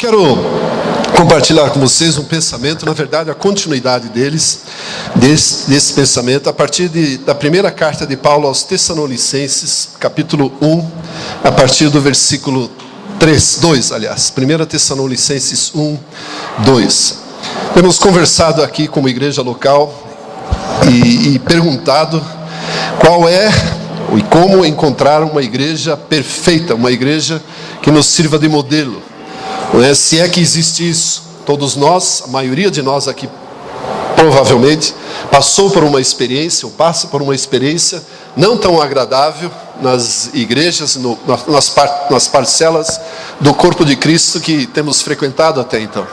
quero compartilhar com vocês um pensamento, na verdade a continuidade desse pensamento, a partir da primeira carta de Paulo aos Tessalonicenses, capítulo 1, a partir do versículo 2, 1 Tessalonicenses 1, 2. Temos conversado aqui como igreja local e perguntado qual é e como encontrar uma igreja perfeita, uma igreja que nos sirva de modelo. Se é que existe isso. Todos nós, a maioria de nós aqui, provavelmente, passou por uma experiência, ou passa por uma experiência não tão agradável nas igrejas, nas parcelas do corpo de Cristo que temos frequentado até então.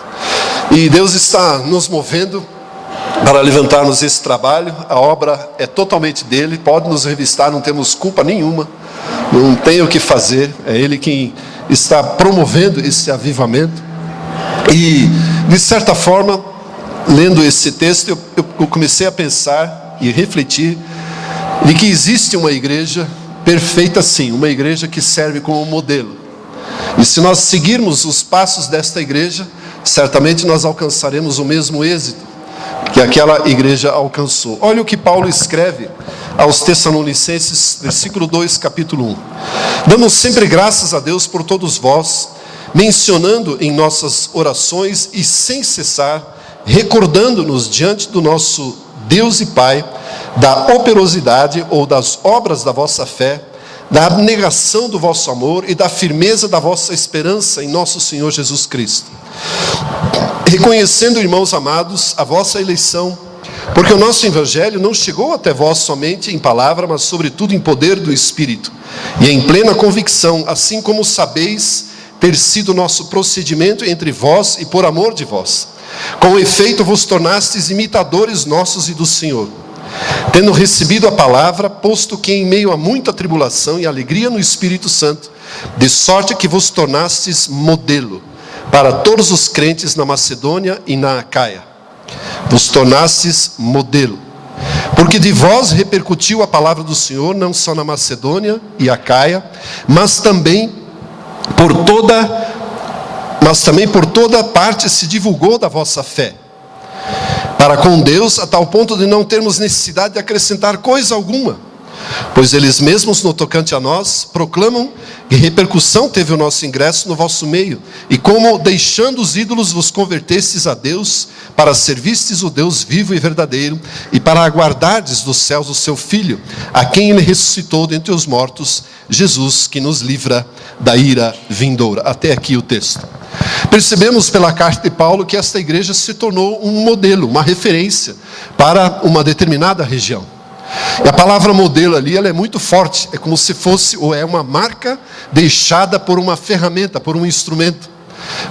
E Deus está nos movendo para levantarmos esse trabalho. A obra é totalmente dele, pode nos revistar, não temos culpa nenhuma, não tem o que fazer, é Ele quem está promovendo esse avivamento. E, de certa forma, lendo esse texto, eu comecei a pensar e refletir de que existe uma igreja perfeita sim, uma igreja que serve como modelo. E se nós seguirmos os passos desta igreja, certamente nós alcançaremos o mesmo êxito que aquela igreja alcançou. Olha o que Paulo escreve aos Tessalonicenses, versículo 2, capítulo 1. Damos sempre graças a Deus por todos vós, mencionando em nossas orações e sem cessar, recordando-nos diante do nosso Deus e Pai, da operosidade ou das obras da vossa fé, da abnegação do vosso amor e da firmeza da vossa esperança em nosso Senhor Jesus Cristo. Reconhecendo, irmãos amados, a vossa eleição, porque o nosso evangelho não chegou até vós somente em palavra, mas sobretudo em poder do Espírito, e em plena convicção, assim como sabeis ter sido nosso procedimento entre vós e por amor de vós. Com efeito vos tornastes imitadores nossos e do Senhor, tendo recebido a palavra, posto que em meio a muita tribulação e alegria no Espírito Santo, de sorte que vos tornastes modelo para todos os crentes na Macedônia e na Acaia. Vos tornastes modelo, porque de vós repercutiu a palavra do Senhor, não só na Macedônia e Acaia, mas também por toda parte se divulgou da vossa fé, para com Deus, a tal ponto de não termos necessidade de acrescentar coisa alguma, pois eles mesmos, no tocante a nós, proclamam que repercussão teve o nosso ingresso no vosso meio, e como, deixando os ídolos, vos convertestes a Deus, para servistes o Deus vivo e verdadeiro, e para aguardardes dos céus o seu Filho, a quem Ele ressuscitou dentre os mortos, Jesus, que nos livra da ira vindoura. Até aqui o texto. Percebemos pela carta de Paulo que esta igreja se tornou um modelo, uma referência para uma determinada região. E a palavra modelo ali, ela é muito forte, é como se fosse, ou é uma marca deixada por uma ferramenta, por um instrumento.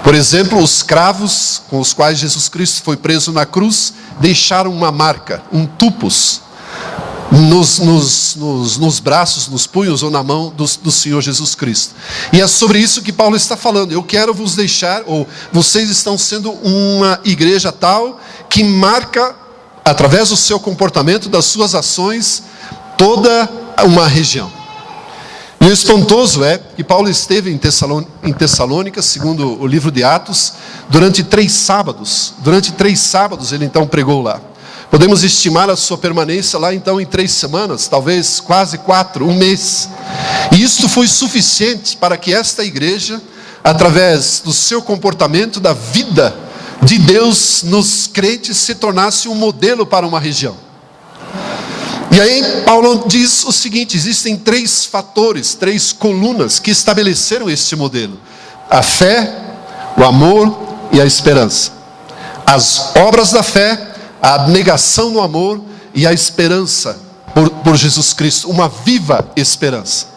Por exemplo, os cravos com os quais Jesus Cristo foi preso na cruz, deixaram uma marca, um tupos, nos braços, nos punhos ou na mão do Senhor Jesus Cristo. E é sobre isso que Paulo está falando. Eu quero vos deixar, ou vocês estão sendo uma igreja tal, que marca, através do seu comportamento, das suas ações, toda uma região. E o espantoso é que Paulo esteve em Tessalônica, segundo o livro de Atos, durante 3 sábados. Durante 3 sábados ele então pregou lá. Podemos estimar a sua permanência lá então em 3 semanas, talvez quase 4, um mês. E isso foi suficiente para que esta igreja, através do seu comportamento, da vida de Deus nos crentes, se tornasse um modelo para uma região. E aí Paulo diz o seguinte: existem 3 fatores, 3 colunas que estabeleceram este modelo: a fé, o amor e a esperança. As obras da fé, a abnegação no amor e a esperança por Jesus Cristo, uma viva esperança.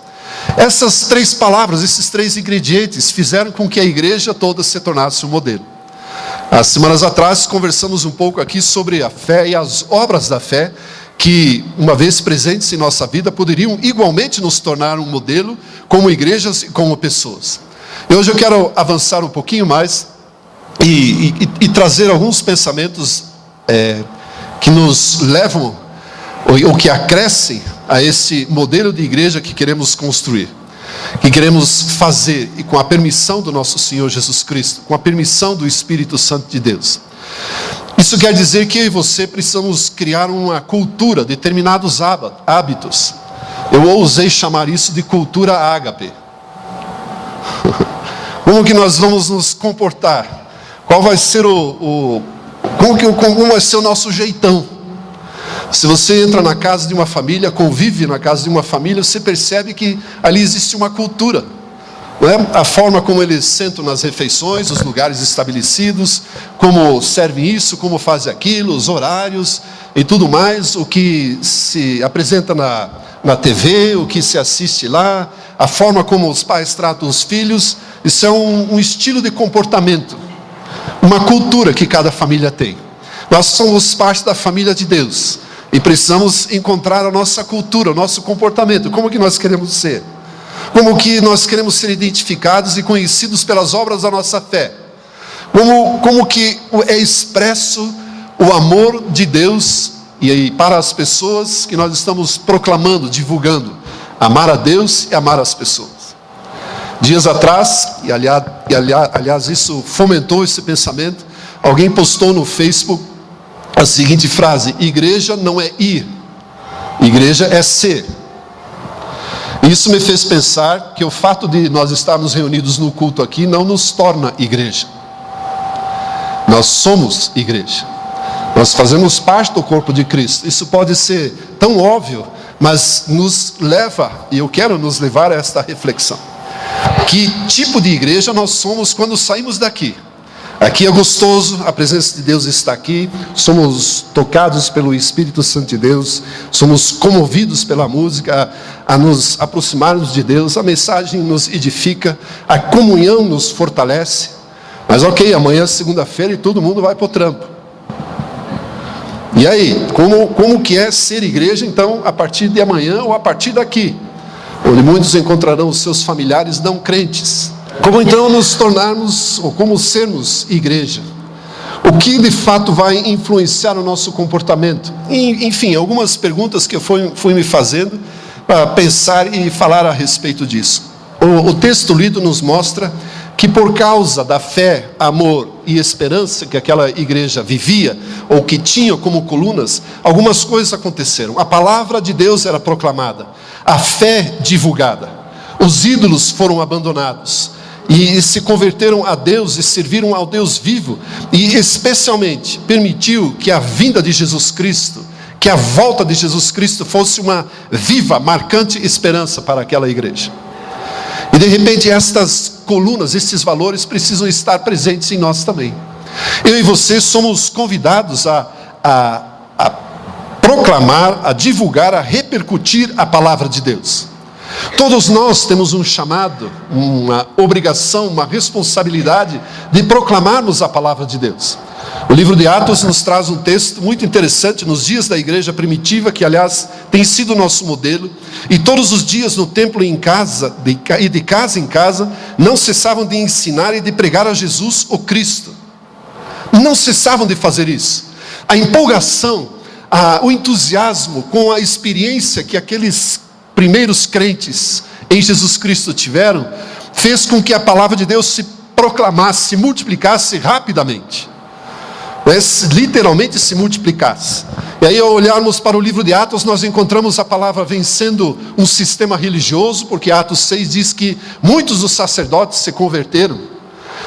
Essas 3 palavras, esses 3 ingredientes fizeram com que a igreja toda se tornasse um modelo. Há semanas atrás conversamos um pouco aqui sobre a fé e as obras da fé, que uma vez presentes em nossa vida poderiam igualmente nos tornar um modelo como igrejas e como pessoas. E hoje eu quero avançar um pouquinho mais e trazer alguns pensamentos que nos levam ou que acrescem a esse modelo de igreja que queremos construir. que queremos fazer, e com a permissão do nosso Senhor Jesus Cristo, com a permissão do Espírito Santo de Deus. Isso quer dizer que eu e você precisamos criar uma cultura, determinados hábitos. Eu ousei chamar isso de cultura ágape. Como que nós vamos nos comportar? Qual vai ser como vai ser o nosso jeitão? Se você entra na casa de uma família, convive na casa de uma família, você percebe que ali existe uma cultura. Não é? A forma como eles sentam nas refeições, os lugares estabelecidos, como servem isso, como fazem aquilo, os horários e tudo mais, o que se apresenta na TV, o que se assiste lá, a forma como os pais tratam os filhos. Isso é um estilo de comportamento, uma cultura que cada família tem. Nós somos parte da família de Deus e precisamos encontrar a nossa cultura, o nosso comportamento. Como que nós queremos ser? Como que nós queremos ser identificados e conhecidos pelas obras da nossa fé? Como que é expresso o amor de Deus e aí para as pessoas que nós estamos proclamando, divulgando, amar a Deus e amar as pessoas. Dias atrás, e aliás isso fomentou esse pensamento, alguém postou no Facebook a seguinte frase: igreja não é ir, igreja é ser. Isso me fez pensar que o fato de nós estarmos reunidos no culto aqui não nos torna igreja. Nós somos igreja. Nós fazemos parte do corpo de Cristo. Isso pode ser tão óbvio, mas nos leva, e eu quero nos levar a esta reflexão. Que tipo de igreja nós somos quando saímos daqui? Aqui é gostoso, a presença de Deus está aqui, somos tocados pelo Espírito Santo de Deus, somos comovidos pela música, a nos aproximarmos de Deus, a mensagem nos edifica, a comunhão nos fortalece. Mas ok, amanhã é segunda-feira e todo mundo vai para o trampo. E aí, como que é ser igreja então a partir de amanhã ou a partir daqui? Onde muitos encontrarão os seus familiares não crentes. Como então nos tornarmos, ou como sermos igreja? O que de fato vai influenciar o nosso comportamento? Enfim, algumas perguntas que eu fui me fazendo para pensar e falar a respeito disso. O texto lido nos mostra que por causa da fé, amor e esperança que aquela igreja vivia, ou que tinha como colunas, algumas coisas aconteceram. A palavra de Deus era proclamada, a fé divulgada, os ídolos foram abandonados, e se converteram a Deus e serviram ao Deus vivo, e especialmente permitiu que a vinda de Jesus Cristo, que a volta de Jesus Cristo fosse uma viva, marcante esperança para aquela igreja. E de repente estas colunas, esses valores precisam estar presentes em nós também. Eu e você somos convidados a proclamar, a divulgar, a repercutir a palavra de Deus. Todos nós temos um chamado, uma obrigação, uma responsabilidade de proclamarmos a palavra de Deus. O livro de Atos nos traz um texto muito interessante nos dias da igreja primitiva, que aliás tem sido o nosso modelo, e todos os dias no templo e em casa, e de casa em casa, não cessavam de ensinar e de pregar a Jesus, o Cristo. Não cessavam de fazer isso. A empolgação, o entusiasmo com a experiência que aqueles primeiros crentes em Jesus Cristo tiveram, fez com que a palavra de Deus se proclamasse, se multiplicasse rapidamente. Literalmente se multiplicasse. E aí, ao olharmos para o livro de Atos, nós encontramos a palavra vencendo um sistema religioso, porque Atos 6 diz que muitos dos sacerdotes se converteram.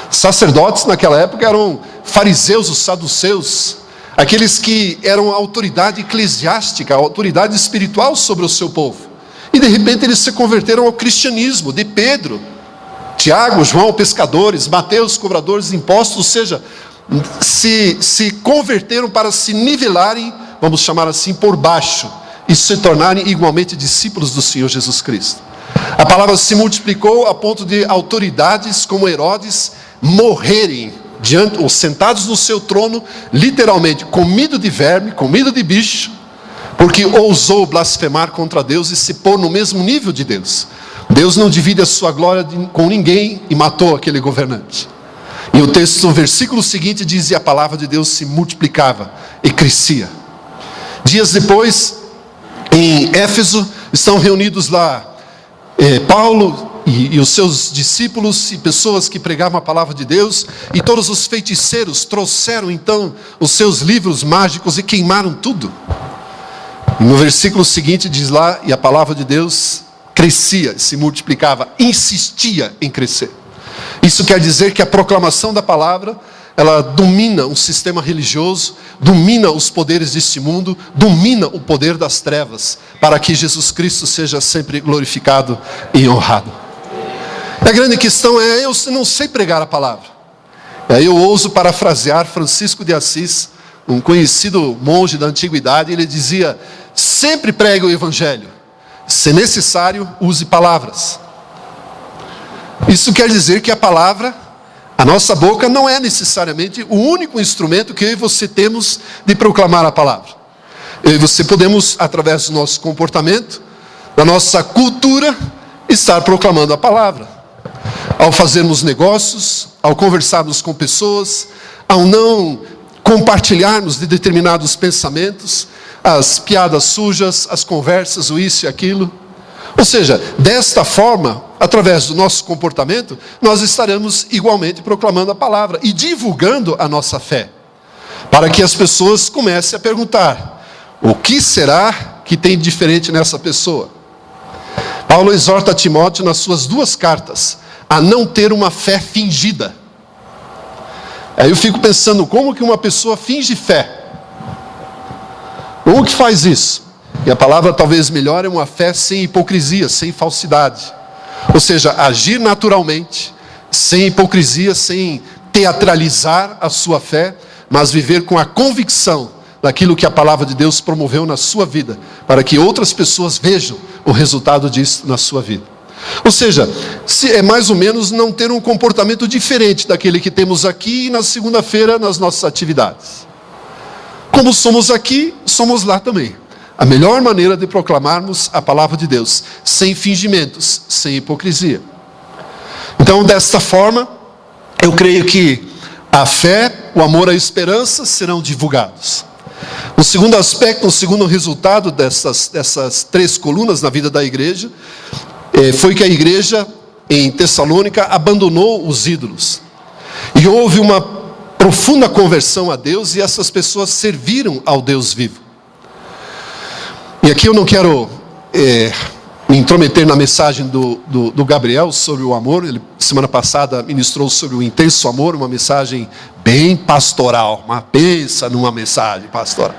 Sacerdotes naquela época eram fariseus, os saduceus, aqueles que eram a autoridade eclesiástica, a autoridade espiritual sobre o seu povo. E de repente eles se converteram ao cristianismo, de Pedro, Tiago, João, pescadores, Mateus, cobradores de impostos, ou seja, se converteram para se nivelarem, vamos chamar assim, por baixo, e se tornarem igualmente discípulos do Senhor Jesus Cristo. A palavra se multiplicou a ponto de autoridades como Herodes morrerem diante, ou sentados no seu trono, literalmente comido de verme, comido de bicho, porque ousou blasfemar contra Deus e se pôr no mesmo nível de Deus. Deus não divide a sua glória com ninguém e matou aquele governante. E o texto, no versículo seguinte, diz: e a palavra de Deus se multiplicava e crescia. Dias depois, em Éfeso, estão reunidos lá Paulo, e os seus discípulos e pessoas que pregavam a palavra de Deus, e todos os feiticeiros trouxeram então os seus livros mágicos e queimaram tudo. E no versículo seguinte diz lá, e a palavra de Deus crescia, se multiplicava, insistia em crescer. Isso quer dizer que a proclamação da palavra, ela domina o sistema religioso, domina os poderes deste mundo, domina o poder das trevas, para que Jesus Cristo seja sempre glorificado e honrado. A grande questão é, eu não sei pregar a palavra. Aí eu ouso parafrasear Francisco de Assis, um conhecido monge da antiguidade. Ele dizia: sempre pregue o evangelho, se necessário, use palavras. Isso quer dizer que a palavra, a nossa boca, não é necessariamente o único instrumento que eu e você temos de proclamar a palavra. Eu e você podemos, através do nosso comportamento, da nossa cultura, estar proclamando a palavra. Ao fazermos negócios, ao conversarmos com pessoas, ao não compartilharmos de determinados pensamentos, as piadas sujas, as conversas, o isso e aquilo. Ou seja, desta forma, através do nosso comportamento, nós estaremos igualmente proclamando a palavra e divulgando a nossa fé, para que as pessoas comecem a perguntar: o que será que tem de diferente nessa pessoa? Paulo exorta Timóteo nas suas 2 cartas a não ter uma fé fingida. Aí eu fico pensando, como que uma pessoa finge fé? Como que faz isso? E a palavra talvez melhor é uma fé sem hipocrisia, sem falsidade. Ou seja, agir naturalmente, sem hipocrisia, sem teatralizar a sua fé, mas viver com a convicção daquilo que a palavra de Deus promoveu na sua vida, para que outras pessoas vejam o resultado disso na sua vida. Ou seja, é mais ou menos não ter um comportamento diferente daquele que temos aqui e na segunda-feira nas nossas atividades. Como somos aqui, somos lá também. A melhor maneira de proclamarmos a palavra de Deus, sem fingimentos, sem hipocrisia. Então, desta forma, eu creio que a fé, o amor e a esperança serão divulgados. O segundo aspecto, o segundo resultado dessas 3 colunas na vida da igreja, foi que a igreja em Tessalônica abandonou os ídolos. E houve uma profunda conversão a Deus, e essas pessoas serviram ao Deus vivo. E aqui eu não quero me intrometer na mensagem do Gabriel sobre o amor. Ele, semana passada, ministrou sobre o intenso amor, uma mensagem bem pastoral, uma pensa numa mensagem pastoral.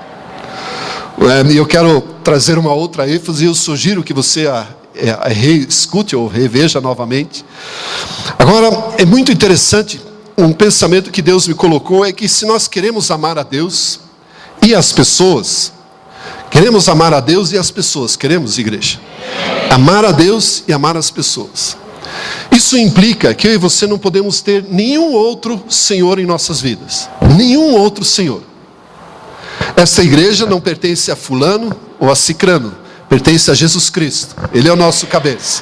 E eu quero trazer uma outra ênfase, e eu sugiro que você reescute ou reveja novamente. Agora, é muito interessante, um pensamento que Deus me colocou, é que se nós queremos amar a Deus e as pessoas, queremos amar a Deus e as pessoas, queremos, igreja? Amar a Deus e amar as pessoas. Isso implica que eu e você não podemos ter nenhum outro Senhor em nossas vidas. Nenhum outro Senhor. Esta igreja não pertence a fulano ou a cicrano. Pertence a Jesus Cristo. Ele é o nosso cabeça.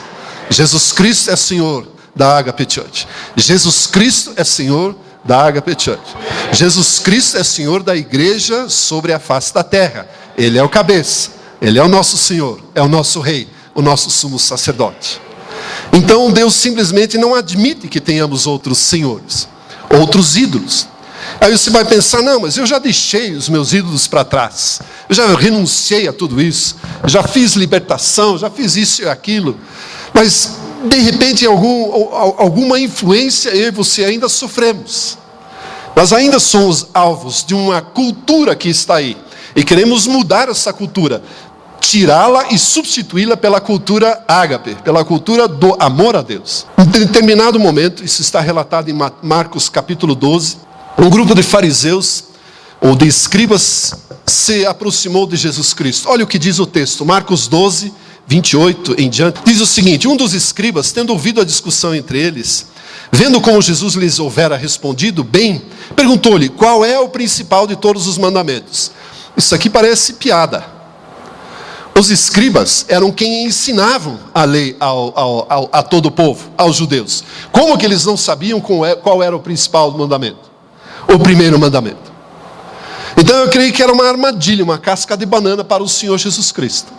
Jesus Cristo é Senhor da Agape Church. Jesus Cristo é Senhor da Agape Church. Jesus Cristo é Senhor da igreja sobre a face da terra. Ele é o cabeça. Ele é o nosso Senhor. É o nosso Rei. O nosso sumo sacerdote. Então Deus simplesmente não admite que tenhamos outros senhores, outros ídolos. Aí você vai pensar: não, mas eu já deixei os meus ídolos para trás, eu já renunciei a tudo isso, já fiz libertação, já fiz isso e aquilo, mas de repente alguma influência eu e você ainda sofremos. Nós ainda somos alvos de uma cultura que está aí, e queremos mudar essa cultura, tirá-la e substituí-la pela cultura ágape, pela cultura do amor a Deus. Em determinado momento, isso está relatado em Marcos capítulo 12, um grupo de fariseus, ou de escribas, se aproximou de Jesus Cristo. Olha o que diz o texto, Marcos 12, 28 em diante. Diz o seguinte: um dos escribas, tendo ouvido a discussão entre eles, vendo como Jesus lhes houvera respondido bem, perguntou-lhe: qual é o principal de todos os mandamentos? Isso aqui parece piada. Os escribas eram quem ensinavam a lei a todo o povo, aos judeus. Como que eles não sabiam qual era o principal mandamento? O primeiro mandamento. Então eu creio que era uma armadilha, uma casca de banana para o Senhor Jesus Cristo.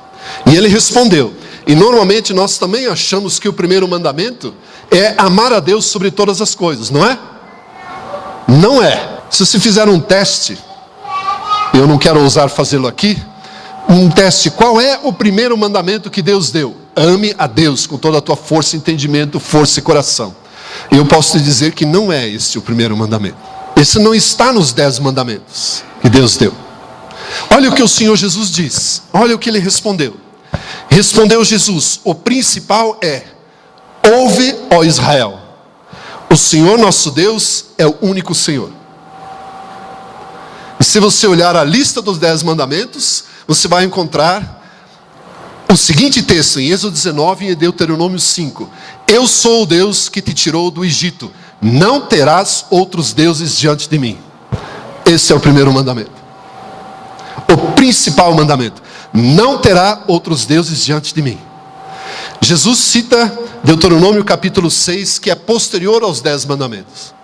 E ele respondeu. E normalmente nós também achamos que o primeiro mandamento é amar a Deus sobre todas as coisas, não é? Não é. Se você fizer um teste, eu não quero ousar fazê-lo aqui, um teste, qual é o primeiro mandamento que Deus deu? Ame a Deus com toda a tua força, entendimento, força e coração. E eu posso te dizer que não é esse o primeiro mandamento. Esse não está nos 10 mandamentos que Deus deu. Olha o que o Senhor Jesus diz. Olha o que ele respondeu. Respondeu Jesus, o principal é: ouve, ó Israel, o Senhor nosso Deus é o único Senhor. E se você olhar a lista dos 10 mandamentos, você vai encontrar o seguinte texto em Êxodo 19 e em Deuteronômio 5. Eu sou o Deus que te tirou do Egito. Não terás outros deuses diante de mim. Esse é o primeiro mandamento. O principal mandamento. Não terá outros deuses diante de mim. Jesus cita Deuteronômio capítulo 6, que é posterior aos 10 mandamentos.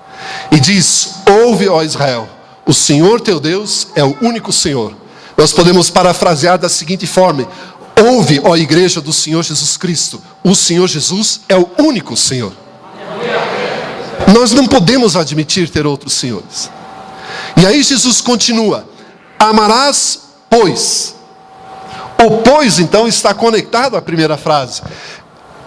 E diz: ouve, ó Israel, o Senhor teu Deus é o único Senhor. Nós podemos parafrasear da seguinte forma: ouve, ó igreja do Senhor Jesus Cristo, o Senhor Jesus é o único Senhor. Nós não podemos admitir ter outros senhores. E aí Jesus continua: amarás, pois. O pois, então, está conectado à primeira frase.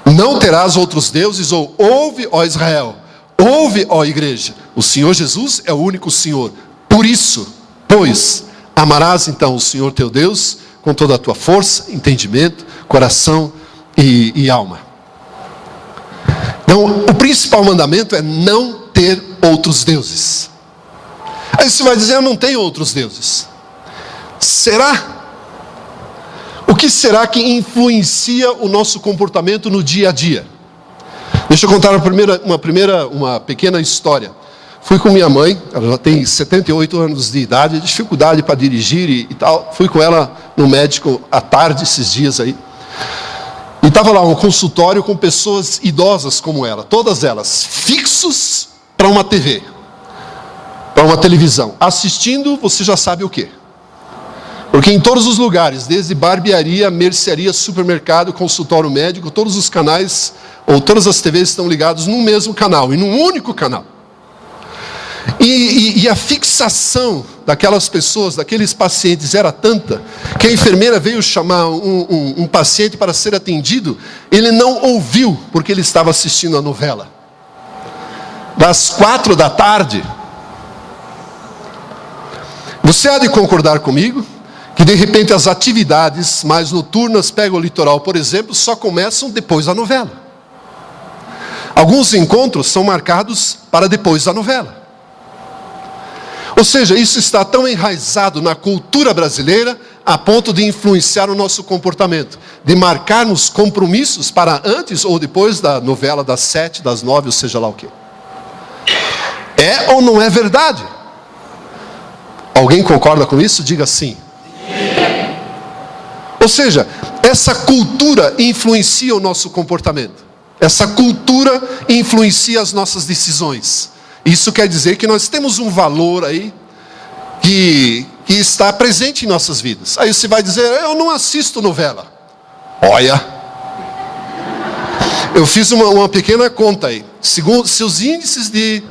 Não terás outros deuses, ou ouve, ó Israel, ouve, ó igreja, o Senhor Jesus é o único Senhor. Por isso, pois, amarás então o Senhor teu Deus com toda a tua força, entendimento, coração e alma. Então, o principal mandamento é não ter outros deuses. Aí você vai dizer: eu não tenho outros deuses. Será? O que será que influencia o nosso comportamento no dia a dia? Deixa eu contar uma pequena história. Fui com minha mãe, ela já tem 78 anos de idade, dificuldade para dirigir e tal. Fui com ela no médico à tarde, esses dias aí. E estava lá um consultório com pessoas idosas como ela, todas elas, fixos para uma TV, para uma televisão. Assistindo, você já sabe o quê? Porque em todos os lugares, desde barbearia, mercearia, supermercado, consultório médico, todos os canais, ou todas as TVs estão ligados num mesmo canal, e num único canal. E a fixação daquelas pessoas, daqueles pacientes, era tanta, que a enfermeira veio chamar um paciente para ser atendido, ele não ouviu, porque ele estava assistindo a novela. Das 4 da tarde, você há de concordar comigo, que de repente as atividades mais noturnas, pega o litoral, por exemplo, só começam depois da novela. Alguns encontros são marcados para depois da novela. Ou seja, isso está tão enraizado na cultura brasileira, a ponto de influenciar o nosso comportamento, de marcarmos compromissos para antes ou depois da novela das 7, das 9, ou seja lá o quê. É ou não é verdade? Alguém concorda com isso? Diga sim. Ou seja, essa cultura influencia o nosso comportamento. Essa cultura influencia as nossas decisões. Isso quer dizer que nós temos um valor aí que está presente em nossas vidas. Aí você vai dizer: eu não assisto novela. Olha, eu fiz uma pequena conta aí. Segundo, se os índices de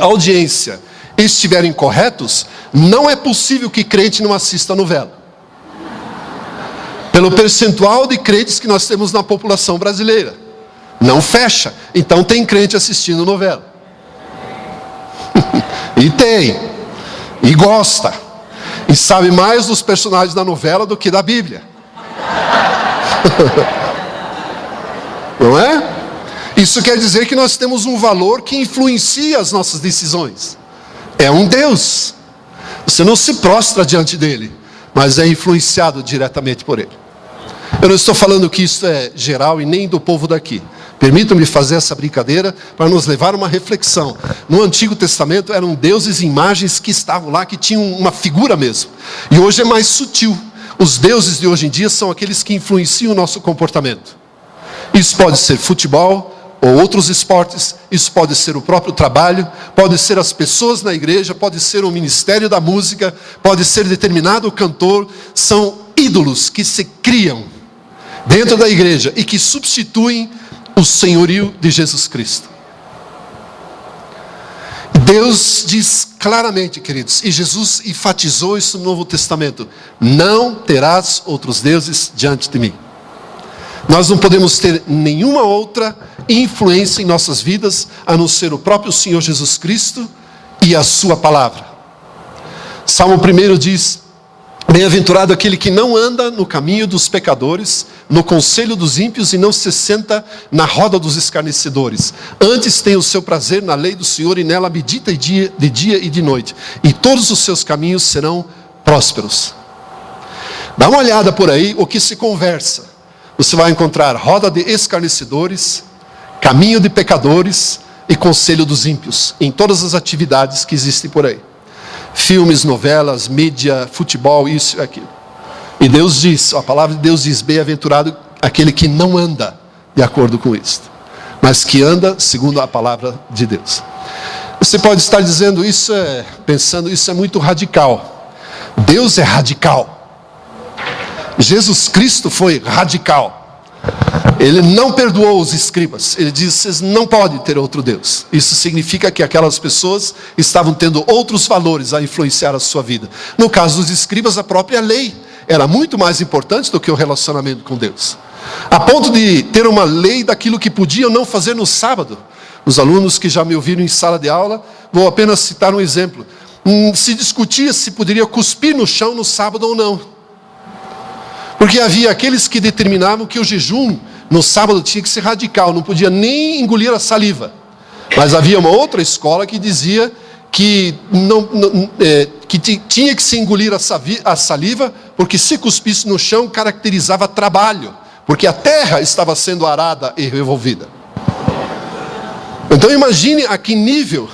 audiência estiverem corretos, não é possível que crente não assista novela. Pelo percentual de crentes que nós temos na população brasileira. Não fecha. Então tem crente assistindo novela. E tem. E gosta. E sabe mais dos personagens da novela do que da Bíblia. Não é? Isso quer dizer que nós temos um valor que influencia as nossas decisões. É um Deus. Você não se prostra diante dele, mas é influenciado diretamente por ele. Eu não estou falando que isso é geral e nem do povo daqui. Permitam-me fazer essa brincadeira para nos levar a uma reflexão. No Antigo Testamento eram deuses e imagens que estavam lá, que tinham uma figura mesmo. E hoje é mais sutil. Os deuses de hoje em dia são aqueles que influenciam o nosso comportamento. Isso pode ser futebol ou outros esportes, isso pode ser o próprio trabalho, pode ser as pessoas na igreja, pode ser o ministério da música, pode ser determinado cantor. São ídolos que se criam dentro da igreja e que substituem o senhorio de Jesus Cristo. Deus diz claramente, queridos, e Jesus enfatizou isso no Novo Testamento: não terás outros deuses diante de mim. Nós não podemos ter nenhuma outra influência em nossas vidas a não ser o próprio Senhor Jesus Cristo e a sua palavra. Salmo 1 diz: bem-aventurado aquele que não anda no caminho dos pecadores, no conselho dos ímpios, e não se senta na roda dos escarnecedores. Antes tem o seu prazer na lei do Senhor, e nela medita de dia e de noite, e todos os seus caminhos serão prósperos. Dá uma olhada por aí o que se conversa. Você vai encontrar roda de escarnecedores, caminho de pecadores e conselho dos ímpios, em todas as atividades que existem por aí. Filmes, novelas, mídia, futebol, isso e aquilo. E Deus diz, a palavra de Deus diz: bem-aventurado aquele que não anda de acordo com isto, mas que anda segundo a palavra de Deus. Você pode estar dizendo, pensando, isso é muito radical. Deus é radical. Jesus Cristo foi radical. Ele não perdoou os escribas. Ele disse: vocês não podem ter outro Deus. Isso significa que aquelas pessoas estavam tendo outros valores a influenciar a sua vida. No caso dos escribas, a própria lei era muito mais importante do que o relacionamento com Deus, a ponto de ter uma lei daquilo que podiam não fazer no sábado. Os alunos que já me ouviram em sala de aula, vou apenas citar um exemplo. Se discutia se poderia cuspir no chão no sábado ou não. Porque havia aqueles que determinavam que o jejum no sábado tinha que ser radical, não podia nem engolir a saliva. Mas havia uma outra escola que dizia que, tinha que se engolir a saliva, porque se cuspisse no chão caracterizava trabalho, porque a terra estava sendo arada e revolvida. Então imagine a que nível,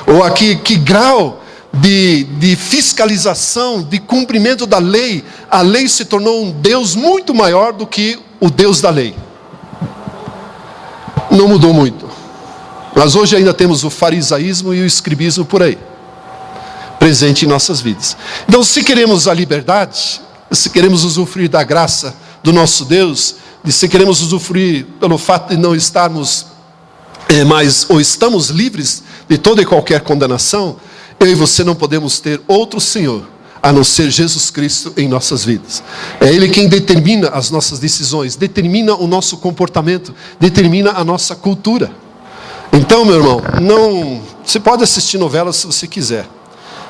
ou a que grau de fiscalização, de cumprimento da lei. A lei se tornou um Deus muito maior do que o Deus da lei. Não mudou muito, mas hoje ainda temos o farisaísmo e o escribismo por aí, presente em nossas vidas. Então, se queremos a liberdade, se queremos usufruir da graça do nosso Deus, e se queremos usufruir pelo fato de não estarmos ou estamos livres de toda e qualquer condenação, eu e você não podemos ter outro Senhor a não ser Jesus Cristo em nossas vidas. É Ele quem determina as nossas decisões, determina o nosso comportamento, determina a nossa cultura. Então, meu irmão, você pode assistir novelas se você quiser,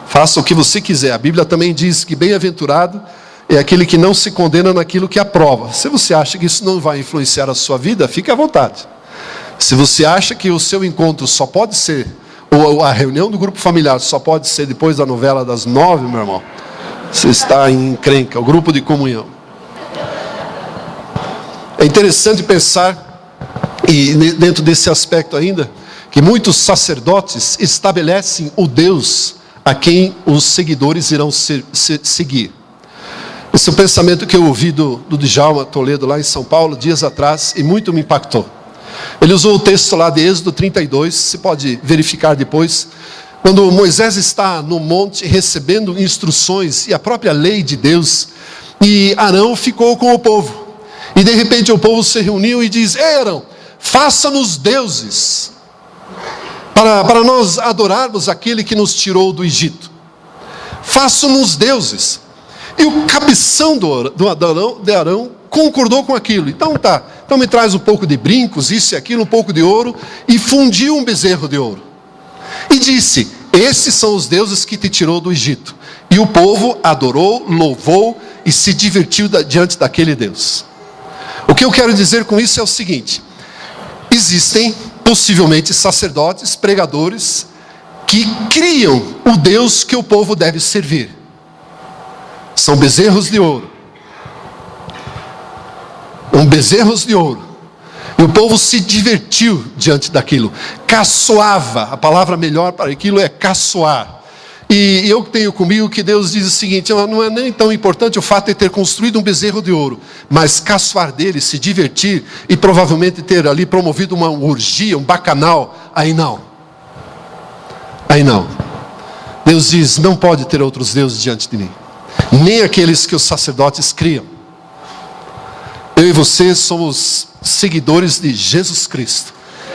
faça o que você quiser. A Bíblia também diz que bem-aventurado é aquele que não se condena naquilo que aprova. Se você acha que isso não vai influenciar a sua vida, fique à vontade. Se você acha que o seu encontro só pode ser, ou a reunião do grupo familiar só pode ser depois da novela das 9, meu irmão, você está em encrenca, o grupo de comunhão. É interessante pensar, e dentro desse aspecto ainda, que muitos sacerdotes estabelecem o Deus a quem os seguidores irão seguir. Esse é o pensamento que eu ouvi do Djalma Toledo lá em São Paulo, dias atrás, e muito me impactou. Ele usou o texto lá de Êxodo 32, você pode verificar depois, quando Moisés está no monte recebendo instruções e a própria lei de Deus, e Arão ficou com o povo, e de repente o povo se reuniu e diz: ei, Arão, faça-nos deuses, para nós adorarmos aquele que nos tirou do Egito. Faça-nos deuses. E o cabeção de Arão concordou com aquilo. Então tá, então me traz um pouco de brincos, isso e aquilo, um pouco de ouro, e fundiu um bezerro de ouro. E disse: esses são os deuses que te tirou do Egito. E o povo adorou, louvou e se divertiu diante daquele Deus. O que eu quero dizer com isso é o seguinte: existem possivelmente sacerdotes, pregadores, que criam o Deus que o povo deve servir. São bezerros de ouro. Bezerros de ouro. E o povo se divertiu diante daquilo. Caçoava. A palavra melhor para aquilo é caçoar. E eu tenho comigo que Deus diz o seguinte: não é nem tão importante o fato de ter construído um bezerro de ouro, mas caçoar dele, se divertir e provavelmente ter ali promovido uma orgia, um bacanal. Aí não. Aí não. Deus diz: não pode ter outros deuses diante de mim. nem aqueles que os sacerdotes criam. Eu e você somos seguidores de Jesus Cristo.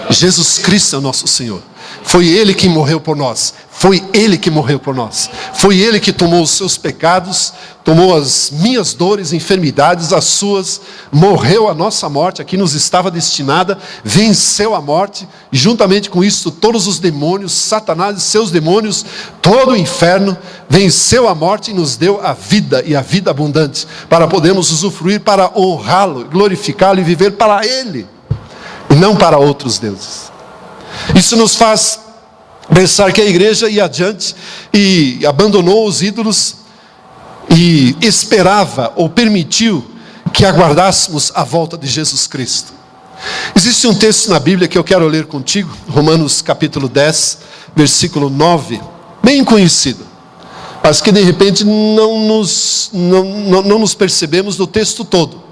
Jesus Cristo é o nosso Senhor. Foi Ele que morreu por nós. Foi Ele que morreu por nós. Foi Ele que tomou os seus pecados, tomou as minhas dores, enfermidades, as suas, morreu a nossa morte, a que nos estava destinada, venceu a morte, e juntamente com isso todos os demônios, Satanás e seus demônios, todo o inferno, venceu a morte e nos deu a vida, e a vida abundante, para podermos usufruir, para honrá-lo, glorificá-lo e viver para Ele, e não para outros deuses. Isso nos faz pensar que a igreja ia adiante e abandonou os ídolos e esperava ou permitiu que aguardássemos a volta de Jesus Cristo. Existe um texto na Bíblia que eu quero ler contigo, Romanos capítulo 10, versículo 9, bem conhecido, mas que de repente não nos percebemos do texto todo.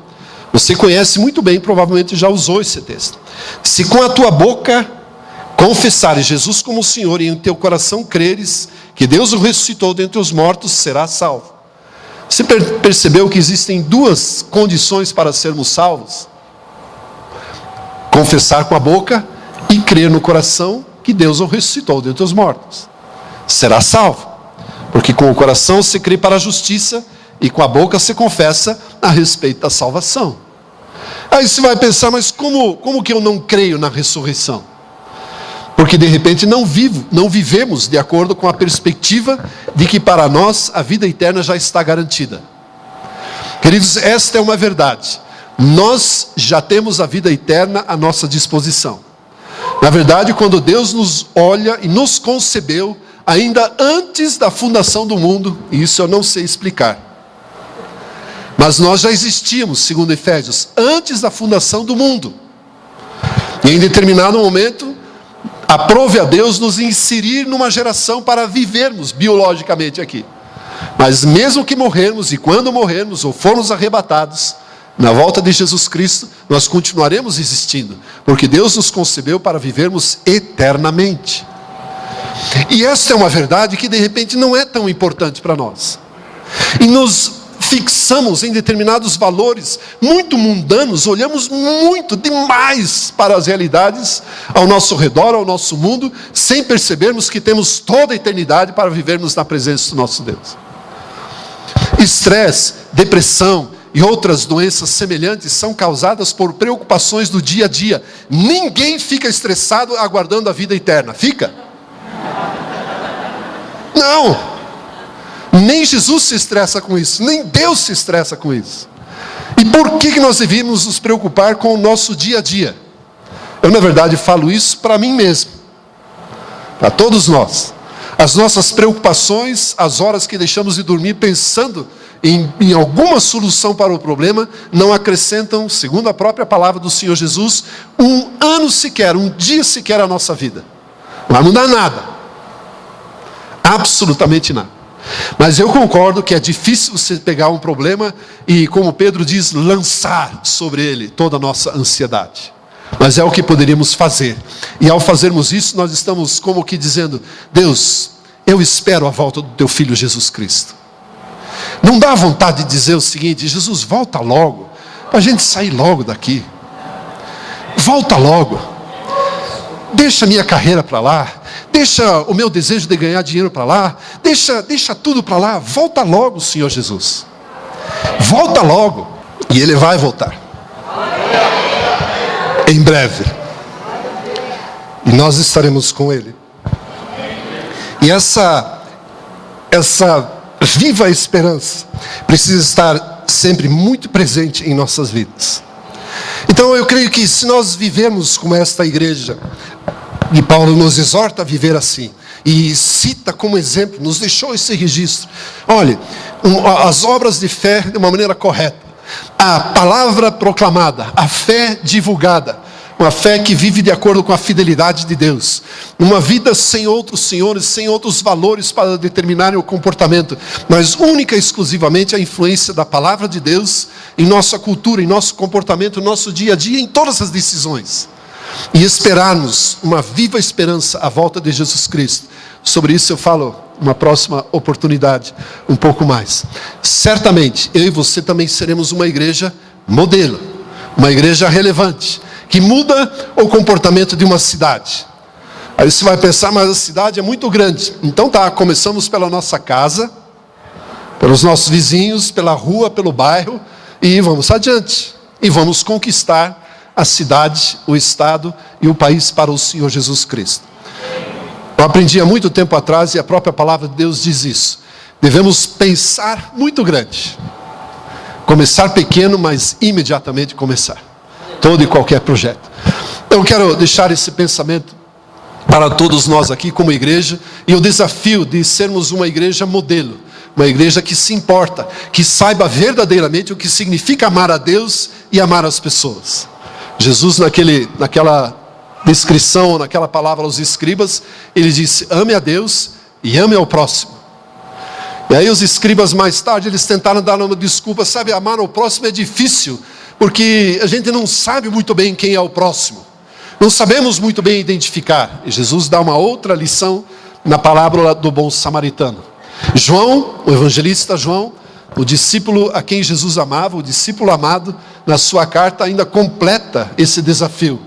Você conhece muito bem, provavelmente já usou esse texto. Se com a tua boca confessares Jesus como Senhor e em teu coração creres que Deus o ressuscitou dentre os mortos, serás salvo. Você percebeu que existem duas condições para sermos salvos? Confessar com a boca e crer no coração que Deus o ressuscitou dentre os mortos. Será salvo. Porque com o coração se crê para a justiça e com a boca se confessa a respeito da salvação. Aí você vai pensar, mas como que eu não creio na ressurreição? Porque de repente não vivemos de acordo com a perspectiva de que para nós a vida eterna já está garantida. Queridos, esta é uma verdade. Nós já temos a vida eterna à nossa disposição. Na verdade, quando Deus nos olha e nos concebeu, ainda antes da fundação do mundo, e isso eu não sei explicar, mas nós já existíamos, segundo Efésios, antes da fundação do mundo. E em determinado momento, aprove a Deus nos inserir numa geração para vivermos biologicamente aqui. Mas mesmo que morrermos, e quando morrermos ou formos arrebatados, na volta de Jesus Cristo, nós continuaremos existindo, porque Deus nos concebeu para vivermos eternamente. E esta é uma verdade que de repente não é tão importante para nós. E nos fixamos em determinados valores muito mundanos, olhamos muito demais para as realidades ao nosso redor, ao nosso mundo, sem percebermos que temos toda a eternidade para vivermos na presença do nosso Deus. Estresse, depressão e outras doenças semelhantes são causadas por preocupações do dia a dia. Ninguém fica estressado aguardando a vida eterna. Fica? Não! Nem Jesus se estressa com isso, nem Deus se estressa com isso. E por que nós devemos nos preocupar com o nosso dia a dia? Eu, na verdade, falo isso para mim mesmo, para todos nós. As nossas preocupações, as horas que deixamos de dormir pensando em alguma solução para o problema, não acrescentam, segundo a própria palavra do Senhor Jesus, um ano sequer, um dia sequer à nossa vida. Não vai mudar nada. Absolutamente nada. Mas eu concordo que é difícil você pegar um problema e, como Pedro diz, lançar sobre ele toda a nossa ansiedade. Mas é o que poderíamos fazer. E ao fazermos isso, nós estamos como que dizendo: Deus, eu espero a volta do teu Filho Jesus Cristo. Não dá vontade de dizer o seguinte: Jesus, volta logo, para a gente sair logo daqui. Volta logo. Deixa a minha carreira para lá. Deixa o meu desejo de ganhar dinheiro para lá. Deixa tudo para lá. Volta logo, Senhor Jesus. Volta logo. E Ele vai voltar. Em breve. E nós estaremos com Ele. E essa viva esperança precisa estar sempre muito presente em nossas vidas. Então eu creio que se nós vivermos como esta igreja, e Paulo nos exorta a viver assim, e cita como exemplo, nos deixou esse registro. Olhe, as obras de fé de uma maneira correta, a palavra proclamada, a fé divulgada, uma fé que vive de acordo com a fidelidade de Deus, uma vida sem outros senhores, sem outros valores para determinarem o comportamento, mas única e exclusivamente a influência da palavra de Deus em nossa cultura, em nosso comportamento, no nosso dia a dia, em todas as decisões. E esperarmos uma viva esperança à volta de Jesus Cristo, Sobre isso eu falo uma próxima oportunidade, um pouco mais. Certamente, eu e você também seremos uma igreja modelo, uma igreja relevante, que muda o comportamento de uma cidade. Aí você vai pensar, mas a cidade é muito grande. Então tá, começamos pela nossa casa, pelos nossos vizinhos, pela rua, pelo bairro, e vamos adiante. E vamos conquistar a cidade, o estado e o país para o Senhor Jesus Cristo. Eu aprendi há muito tempo atrás, e a própria palavra de Deus diz isso. Devemos pensar muito grande. Começar pequeno, mas imediatamente começar. Todo e qualquer projeto. Eu quero deixar esse pensamento para todos nós aqui como igreja, e o desafio de sermos uma igreja modelo. Uma igreja que se importa, que saiba verdadeiramente o que significa amar a Deus e amar as pessoas. Jesus naquela descrição, naquela palavra aos escribas, ele disse, ame a Deus e ame ao próximo. E aí os escribas mais tarde, eles tentaram dar uma desculpa, sabe, amar ao próximo é difícil, porque a gente não sabe muito bem quem é o próximo. Não sabemos muito bem identificar. E Jesus dá uma outra lição na parábola do bom samaritano. João, o evangelista João, o discípulo a quem Jesus amava, o discípulo amado, na sua carta ainda completa esse desafio.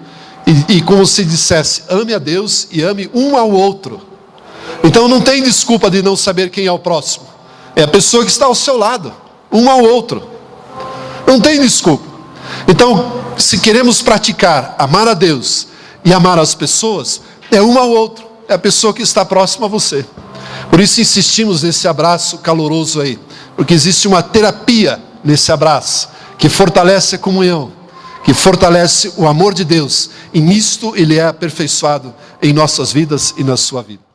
E como se dissesse, ame a Deus e ame um ao outro. Então não tem desculpa de não saber quem é o próximo. É a pessoa que está ao seu lado, um ao outro. Não tem desculpa. Então, se queremos praticar, amar a Deus e amar as pessoas, é um ao outro. É a pessoa que está próxima a você. Por isso insistimos nesse abraço caloroso aí. Porque existe uma terapia nesse abraço, que fortalece a comunhão, que fortalece o amor de Deus. E nisto ele é aperfeiçoado em nossas vidas e na sua vida.